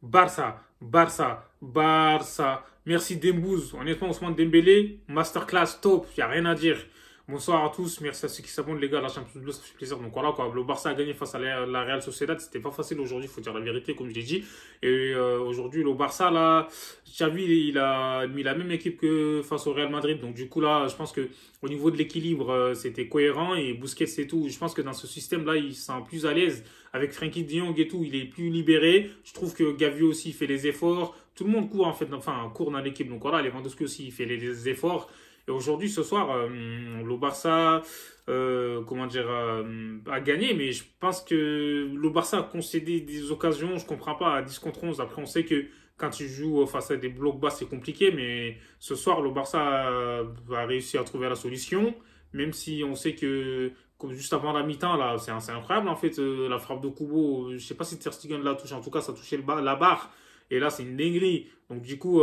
Barça, Barça, Barça. Merci Dembouz. Honnêtement, Ousmane Dembélé, masterclass top, il n'y a rien à dire. Bonsoir à tous, merci à ceux qui s'abonnent les gars, la Champions League, ça fait plaisir. Donc voilà quoi, le Barça a gagné face à la Real Sociedad, c'était pas facile aujourd'hui, il faut dire la vérité comme je l'ai dit. Et aujourd'hui le Barça là, Xavi il a mis la même équipe que face au Real Madrid. Donc du coup là, je pense que au niveau de l'équilibre, c'était cohérent et Busquets c'est tout. Je pense que dans ce système là, il se sent plus à l'aise avec Frenkie de Jong et tout, il est plus libéré. Je trouve que Gavi aussi fait les efforts. Tout le monde court en fait, enfin court dans l'équipe. Donc voilà, Lewandowski aussi il fait les efforts. Et aujourd'hui, ce soir, le Barça, comment dire, a gagné, mais je pense que le Barça a concédé des occasions, je comprends pas, à 10 contre 11. Après, on sait que quand tu joues face à des blocs bas, c'est compliqué, mais ce soir, le Barça a réussi à trouver la solution, même si on sait que, comme juste avant la mi-temps, là, c'est incroyable, en fait, la frappe de Kubo, je sais pas si Ter Stegen l'a touché, en tout cas, ça a touché la barre, et là, c'est une dinguerie. Donc, du coup,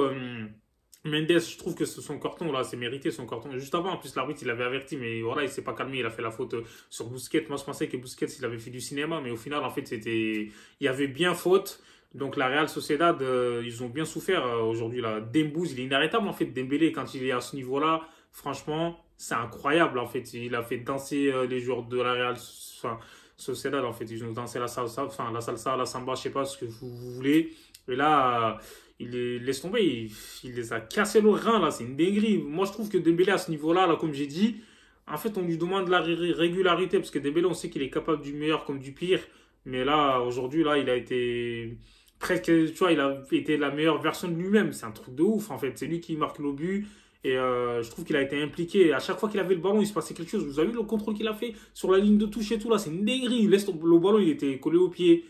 Mendes, je trouve que son carton, là, c'est mérité son carton. Juste avant, en plus, l'arbitre, il avait averti, mais voilà, il s'est pas calmé, il a fait la faute sur Busquets. Moi, je pensais que Busquets, il avait fait du cinéma, mais au final, en fait, il y avait bien faute. Donc, la Real Sociedad, ils ont bien souffert aujourd'hui, là. Dembouz, il est inarrêtable, en fait, Dembélé, quand il est à ce niveau-là, franchement, c'est incroyable, en fait. Il a fait danser les joueurs de la Real Sociedad, en fait. Ils ont dansé la salsa, enfin, la salsa, la samba, je sais pas ce que vous voulez. Et là, il les laisse tomber, il les a cassés le rein là, c'est une dinguerie. Moi je trouve que Dembélé à ce niveau-là, là, comme j'ai dit, en fait on lui demande la régularité parce que Dembélé on sait qu'il est capable du meilleur comme du pire, mais là aujourd'hui là il a été presque, tu vois, il a été la meilleure version de lui-même. C'est un truc de ouf en fait. C'est lui qui marque le but. Et je trouve qu'il a été impliqué. À chaque fois qu'il avait le ballon, il se passait quelque chose. Vous avez vu le contrôle qu'il a fait sur la ligne de touche et tout là, c'est une dinguerie. Il laisse le ballon, il était collé au pied.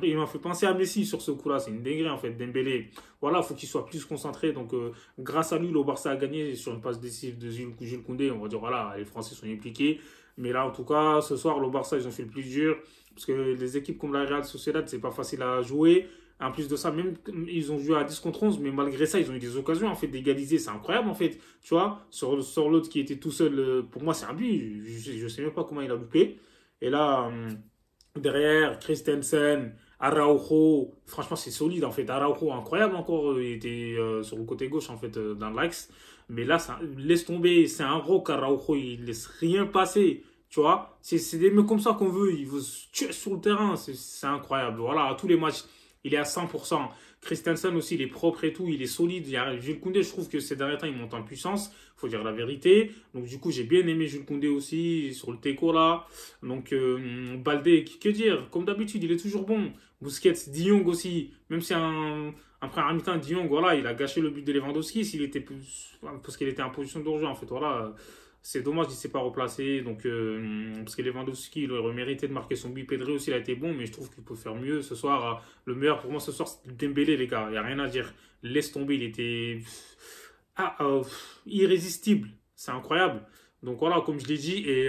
Il m'a fait penser à Messi sur ce coup-là. C'est une dinguerie en fait, Dembélé. Voilà, il faut qu'il soit plus concentré. Donc, grâce à lui, le Barça a gagné sur une passe décisive de Jules Koundé. On va dire, voilà, les Français sont impliqués. Mais là, en tout cas, ce soir, le Barça, ils ont fait le plus dur. Parce que les équipes comme la Real Sociedad, c'est pas facile à jouer. En plus de ça, même ils ont joué à 10 contre 11, mais malgré ça, ils ont eu des occasions en fait d'égaliser. C'est incroyable en fait. Tu vois, sur l'autre qui était tout seul, pour moi, c'est un but. Je sais même pas comment il a loupé. Et là, derrière, Christensen, Araujo, franchement, c'est solide en fait. Araujo, incroyable encore. Il était sur le côté gauche en fait, dans l'axe. Mais là, ça, laisse tomber. C'est un rock, Araujo. Il laisse rien passer. Tu vois, c'est des mecs comme ça qu'on veut. Il veut se tuer sur le terrain. C'est incroyable. Voilà, à tous les matchs, il est à 100%. Christensen aussi, il est propre et tout. Il est solide. Il y a Jules Koundé, je trouve que ces derniers temps, il monte en puissance. Faut dire la vérité. Donc, du coup, j'ai bien aimé Jules Koundé aussi sur le Teco là. Donc, Baldé, que dire? Comme d'habitude, il est toujours bon. Busquets, De Jong aussi. Même si un première mi-temps, De Jong, voilà, il a gâché le but de Lewandowski s'il était plus, parce qu'il était en position de en fait. Voilà. C'est dommage qu'il ne s'est pas replacé. Donc, parce que Lewandowski, il aurait mérité de marquer son but. Pedri aussi, il a été bon, mais je trouve qu'il peut faire mieux. Ce soir, le meilleur pour moi ce soir, c'est Dembélé, les gars. Il n'y a rien à dire. Laisse tomber, il était irrésistible. C'est incroyable. Donc voilà, comme je l'ai dit. Et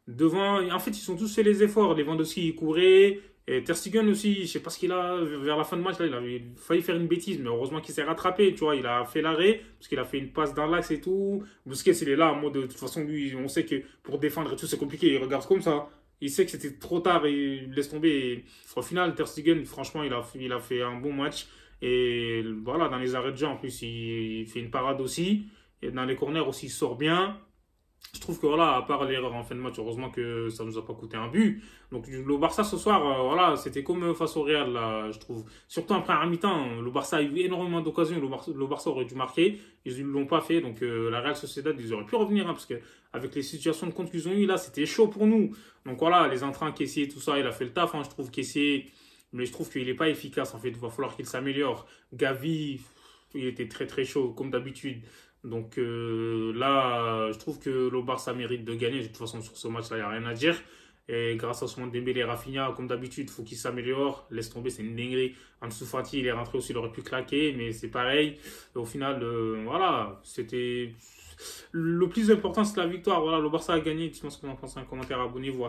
devant, en fait, ils sont tous fait les efforts. Lewandowski, il courait. Et Ter Stegen aussi, je sais pas ce qu'il a, vers la fin de match, là, il avait failli faire une bêtise, mais heureusement qu'il s'est rattrapé, tu vois, il a fait l'arrêt, parce qu'il a fait une passe dans l'axe et tout. Busquets, il est là, en mode, de toute façon, lui, on sait que pour défendre et tout, c'est compliqué, il regarde comme ça. Il sait que c'était trop tard et il laisse tomber. Et au final, Ter Stegen, franchement, il a fait un bon match. Et voilà, dans les arrêts de jeu, en plus, il fait une parade aussi. Et dans les corners aussi, il sort bien. Je trouve que voilà, à part l'erreur en fin de match, heureusement que ça nous a pas coûté un but. Donc le Barça ce soir, voilà, c'était comme face au Real, là, je trouve. Surtout en première mi-temps, le Barça a eu énormément d'occasions, le Barça aurait dû marquer, ils ne l'ont pas fait. Donc la Real Sociedad, ils auraient pu revenir, hein, parce que avec les situations de compte qu'ils ont eues là, c'était chaud pour nous. Donc voilà, les entrants, Kessié, tout ça, il a fait le taf, hein, je trouve Kessié, mais je trouve qu'il n'est pas efficace en fait, il va falloir qu'il s'améliore. Gavi, il était très très chaud, comme d'habitude. Donc là, je trouve que le Barça mérite de gagner. De toute façon, sur ce match-là, il n'y a rien à dire. Et grâce à Ousmane Dembélé et Rafinha, comme d'habitude, il faut qu'il s'améliore. Laisse tomber, c'est une dinguerie. Ansu Fati, il est rentré aussi, il aurait pu claquer, mais c'est pareil. Et au final, voilà, c'était... Le plus important, c'est la victoire. Voilà, le Barça a gagné. Dites-moi ce que vous en pensez en commentaire. Abonnez-vous à